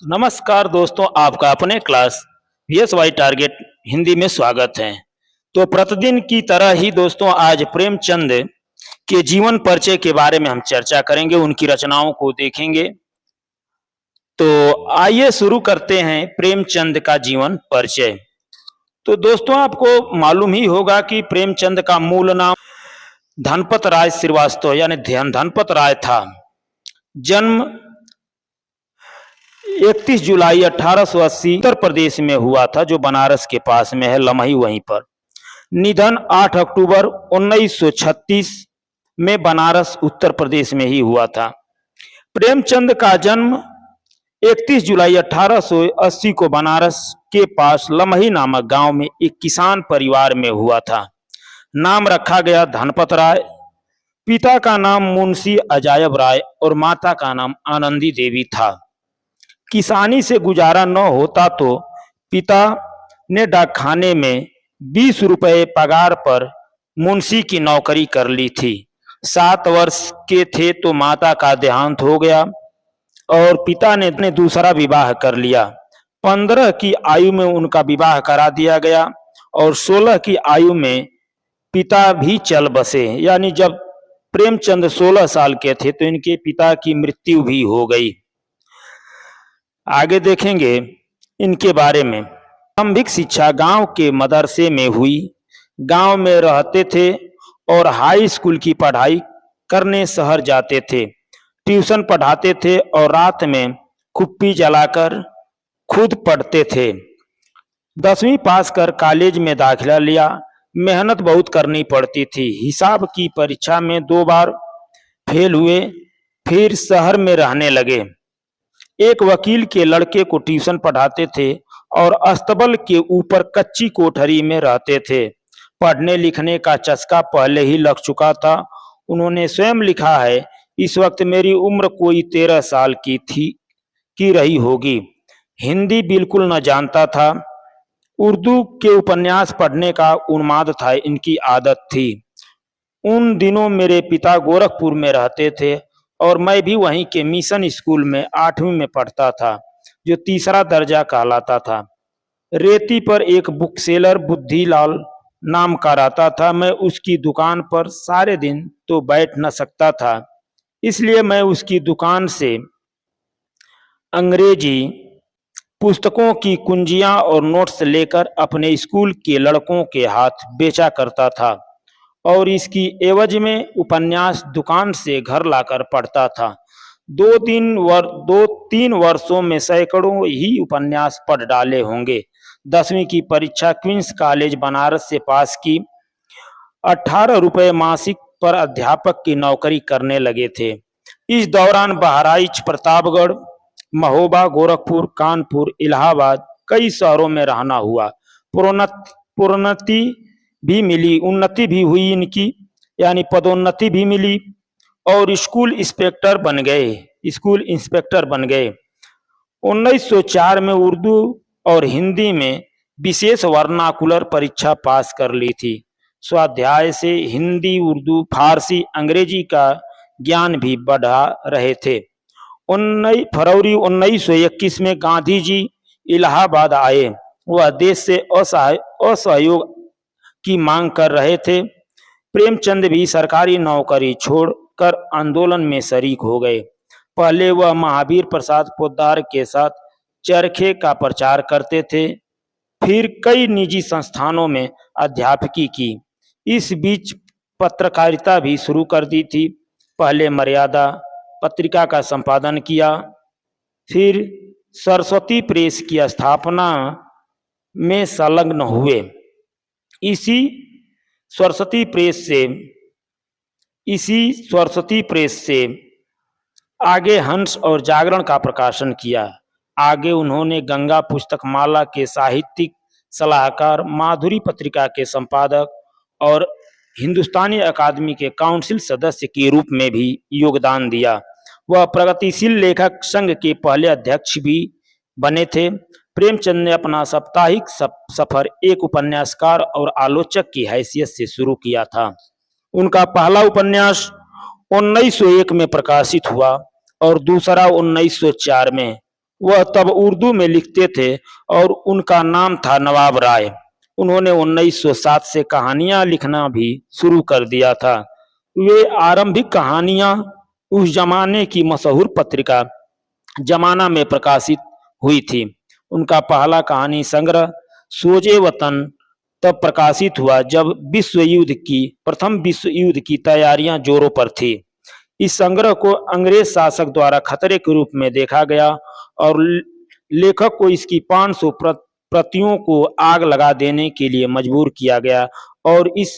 नमस्कार दोस्तों, आपका अपने क्लास VSY टारगेट हिंदी में स्वागत है। तो प्रतिदिन की तरह ही दोस्तों आज प्रेमचंद के जीवन परिचय के बारे में हम चर्चा करेंगे, उनकी रचनाओं को देखेंगे। तो आइए शुरू करते हैं प्रेमचंद का जीवन परिचय। तो दोस्तों आपको मालूम ही होगा कि प्रेमचंद का मूल नाम धनपत राय श्रीवास्तव यानी धनपत राय था। जन्म 31 जुलाई 1880 उत्तर प्रदेश में हुआ था, जो बनारस के पास में है, लमही वहीं पर। निधन 8 अक्टूबर 1936 में बनारस उत्तर प्रदेश में ही हुआ था। प्रेमचंद का जन्म 31 जुलाई 1880 को बनारस के पास लमही नामक गांव में एक किसान परिवार में हुआ था। नाम रखा गया धनपत राय। पिता का नाम मुंशी अजायब राय और माता का नाम आनंदी देवी था। किसानी से गुजारा न होता तो पिता ने डाकखाने में 20 रुपए पगार पर मुंशी की नौकरी कर ली थी। 7 वर्ष के थे तो माता का देहांत हो गया और पिता ने दूसरा विवाह कर लिया। 15 की आयु में उनका विवाह करा दिया गया और 16 की आयु में पिता भी चल बसे। यानी जब प्रेमचंद 16 साल के थे तो इनके पिता की मृत्यु भी हो गई। आगे देखेंगे इनके बारे में। प्रारंभिक शिक्षा गांव के मदरसे में हुई। गांव में रहते थे और हाई स्कूल की पढ़ाई करने शहर जाते थे। ट्यूशन पढ़ाते थे और रात में कुप्पी जलाकर खुद पढ़ते थे। 10वीं पास कर कॉलेज में दाखिला लिया। मेहनत बहुत करनी पड़ती थी। हिसाब की परीक्षा में 2 बार फेल हुए। फिर शहर में रहने लगे। एक वकील के लड़के को ट्यूशन पढ़ाते थे और अस्तबल के ऊपर कच्ची कोठरी में रहते थे। पढ़ने लिखने का चस्का पहले ही लग चुका था। उन्होंने स्वयं लिखा है, इस वक्त मेरी उम्र कोई 13 साल की रही होगी। हिंदी बिल्कुल न जानता था। उर्दू के उपन्यास पढ़ने का उन्माद था, इनकी आदत थी। उन दिनों मेरे पिता गोरखपुर में रहते थे और मैं भी वहीं के मिशन स्कूल में 8वीं में पढ़ता था, जो तीसरा दर्जा कहलाता था। रेती पर एक बुक सेलर बुद्धिलाल नाम का रहता था। मैं उसकी दुकान पर सारे दिन तो बैठ न सकता था, इसलिए मैं उसकी दुकान से अंग्रेजी पुस्तकों की कुंजियां और नोट्स लेकर अपने स्कूल के लड़कों के हाथ बेचा करता था और इसकी एवज में उपन्यास दुकान से घर लाकर पढ़ता था। 2-3 वर्षों में सैकड़ों ही उपन्यास पढ़ डाले होंगे। 10वीं की परीक्षा क्वींस कॉलेज बनारस से पास की। 18 रुपए मासिक पर अध्यापक की नौकरी करने लगे थे। इस दौरान बहराइच, प्रतापगढ़, महोबा, गोरखपुर, कानपुर, इलाहाबाद कई शहरों में रहना हुआ। प्रोन्नति भी मिली, उन्नति भी हुई इनकी, यानी पदोन्नति भी मिली और स्कूल इंस्पेक्टर बन गए। 1904 में उर्दू और हिंदी में विशेष वर्नाकुलर परीक्षा पास कर ली थी। स्वाध्याय से हिंदी, उर्दू, फारसी, अंग्रेजी का ज्ञान भी बढ़ा रहे थे। 19 फरवरी 1921 में गांधी जी इलाहाबाद आए। वह देश से असहयोग की मांग कर रहे थे। प्रेमचंद भी सरकारी नौकरी छोड़कर आंदोलन में शरीक हो गए। पहले वह महावीर प्रसाद पोद्दार के साथ चरखे का प्रचार करते थे, फिर कई निजी संस्थानों में अध्यापकी की। इस बीच पत्रकारिता भी शुरू कर दी थी। पहले मर्यादा पत्रिका का संपादन किया, फिर सरस्वती प्रेस की स्थापना में संलग्न हुए। इसी सरस्वती प्रेस से आगे हंस और जागरण का प्रकाशन किया। आगे उन्होंने गंगा पुस्तक माला के साहित्यिक सलाहकार, माधुरी पत्रिका के संपादक और हिंदुस्तानी अकादमी के काउंसिल सदस्य के रूप में भी योगदान दिया। वह प्रगतिशील लेखक संघ के पहले अध्यक्ष भी बने थे। प्रेमचंद ने अपना साप्ताहिक सफर एक उपन्यासकार और आलोचक की हैसियत से शुरू किया था। उनका पहला उपन्यास 1901 में प्रकाशित हुआ और दूसरा 1904 में वह तब उर्दू में लिखते थे और उनका नाम था नवाब राय। उन्होंने 1907 से कहानियां लिखना भी शुरू कर दिया था। वे आरंभिक कहानियां उस जमाने की मशहूर पत्रिका जमाना में प्रकाशित हुई थी। उनका पहला कहानी संग्रह सोजे वतन तब प्रकाशित हुआ जब प्रथम विश्व युद्ध की तैयारियां जोरों पर थी। इस संग्रह को अंग्रेज शासक द्वारा खतरे के रूप में देखा गया और लेखक को इसकी 500 प्रतियों को आग लगा देने के लिए मजबूर किया गया और इस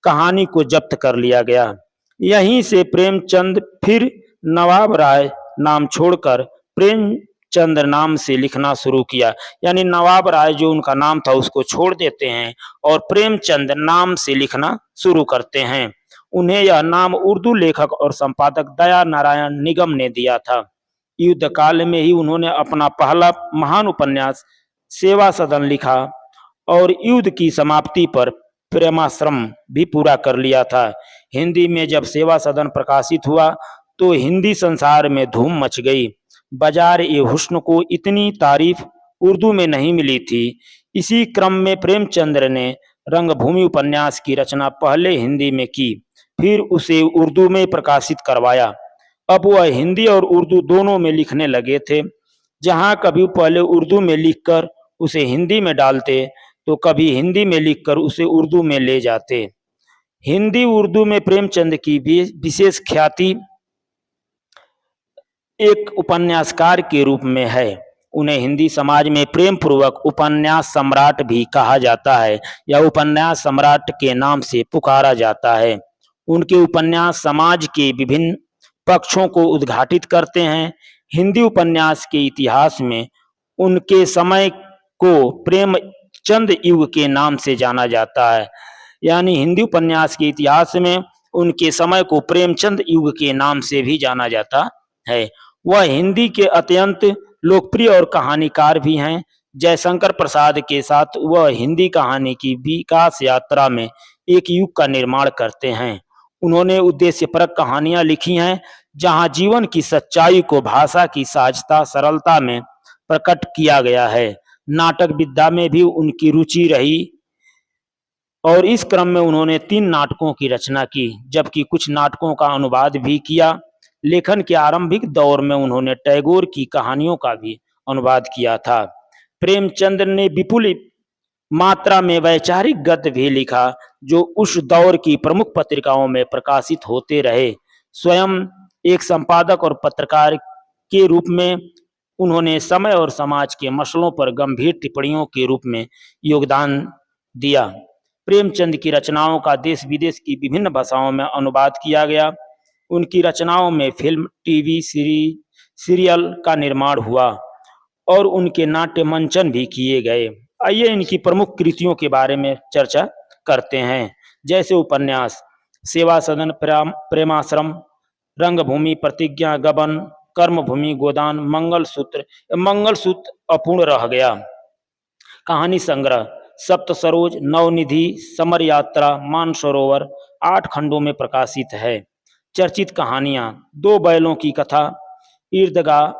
कहानी को जब्त कर लिया गया। यहीं से प्रेमचंद फिर नवाब राय नाम छोड़कर प्रेमचंद नाम से लिखना शुरू किया। यानी नवाब राय जो उनका नाम था उसको छोड़ देते हैं और प्रेमचंद नाम से लिखना शुरू करते हैं। उन्हें यह नाम उर्दू लेखक और संपादक दया नारायण निगम ने दिया था। युद्ध काल में ही उन्होंने अपना पहला महान उपन्यास सेवा सदन लिखा और युद्ध की समाप्ति पर प्रेमाश्रम भी पूरा कर लिया था। हिंदी में जब सेवा सदन प्रकाशित हुआ तो हिंदी संसार में धूम मच गई। बाजार ए हुस्न को इतनी तारीफ उर्दू में नहीं मिली थी। इसी क्रम में प्रेमचंद्र ने रंगभूमि उपन्यास की रचना पहले हिंदी में की, फिर उसे उर्दू में प्रकाशित करवाया। अब वह हिंदी और उर्दू दोनों में लिखने लगे थे। जहां कभी पहले उर्दू में लिखकर उसे हिंदी में डालते तो कभी हिंदी में लिखकर उसे उर्दू में ले जाते। हिंदी उर्दू में प्रेमचंद की भी विशेष ख्याति एक उपन्यासकार के रूप में है। उन्हें हिंदी समाज में प्रेम पूर्वक उपन्यास सम्राट भी कहा जाता है या उपन्यास सम्राट के नाम से पुकारा जाता है। उनके उपन्यास समाज के विभिन्न पक्षों को उद्घाटित करते हैं। हिंदी उपन्यास के इतिहास में उनके समय को प्रेमचंद युग के नाम से जाना जाता है। यानी हिंदी उपन्यास के इतिहास में उनके समय को प्रेमचंद युग के नाम से भी जाना जाता है। वह हिंदी के अत्यंत लोकप्रिय और कहानीकार भी हैं। जयशंकर प्रसाद के साथ वह हिंदी कहानी की विकास यात्रा में एक युग का निर्माण करते हैं। उन्होंने उद्देश्यपरक कहानियां लिखी हैं जहां जीवन की सच्चाई को भाषा की सहजता सरलता में प्रकट किया गया है। नाटक विद्या में भी उनकी रुचि रही और इस क्रम में उन्होंने 3 नाटकों की रचना की, जबकि कुछ नाटकों का अनुवाद भी किया। लेखन के आरंभिक दौर में उन्होंने टैगोर की कहानियों का भी अनुवाद किया था। प्रेमचंद ने विपुल मात्रा में वैचारिक गद्य भी लिखा जो उस दौर की प्रमुख पत्रिकाओं में प्रकाशित होते रहे। स्वयं एक संपादक और पत्रकार के रूप में उन्होंने समय और समाज के मसलों पर गंभीर टिप्पणियों के रूप में योगदान दिया। प्रेमचंद की रचनाओं का देश विदेश की विभिन्न भाषाओं में अनुवाद किया गया। उनकी रचनाओं में फिल्म, टीवी सीरियल का निर्माण हुआ और उनके नाट्य मंचन भी किए गए। आइए इनकी प्रमुख कृतियों के बारे में चर्चा करते हैं। जैसे उपन्यास सेवा सदन, प्रेमाश्रम, रंगभूमि, प्रतिज्ञा, गबन, कर्मभूमि, गोदान, मंगलसूत्र अपूर्ण रह गया। कहानी संग्रह सप्त सरोज, नवनिधि, समर यात्रा, मानसरोवर 8 खंडों में प्रकाशित है। चर्चित कहानियां 2 बैलों की कथा, ईदगाह,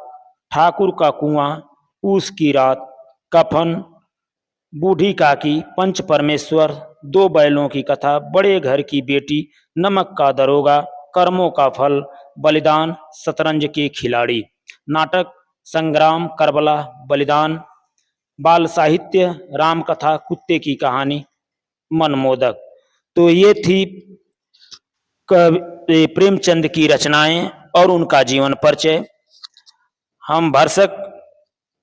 ठाकुर का कुआं, पूस की रात, कफन, बूढ़ी काकी, पंच परमेश्वर, 2 बैलों की कथा, बड़े घर की बेटी, नमक का दरोगा, कर्मों का फल, बलिदान, शतरंज के खिलाड़ी। नाटक संग्राम, करबला, बलिदान। बाल साहित्य राम कथा, कुत्ते की कहानी, मनमोदक। तो ये थी प्रेमचंद की रचनाएं और उनका जीवन परिचय। हम भरसक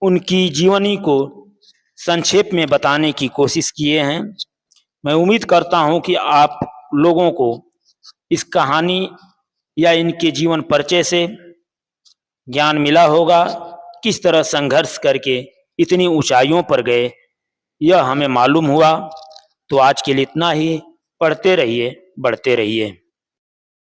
उनकी जीवनी को संक्षेप में बताने की कोशिश किए हैं। मैं उम्मीद करता हूं कि आप लोगों को इस कहानी या इनके जीवन परिचय से ज्ञान मिला होगा। किस तरह संघर्ष करके इतनी ऊंचाइयों पर गए यह हमें मालूम हुआ। तो आज के लिए इतना ही। पढ़ते रहिए, बढ़ते रहिए।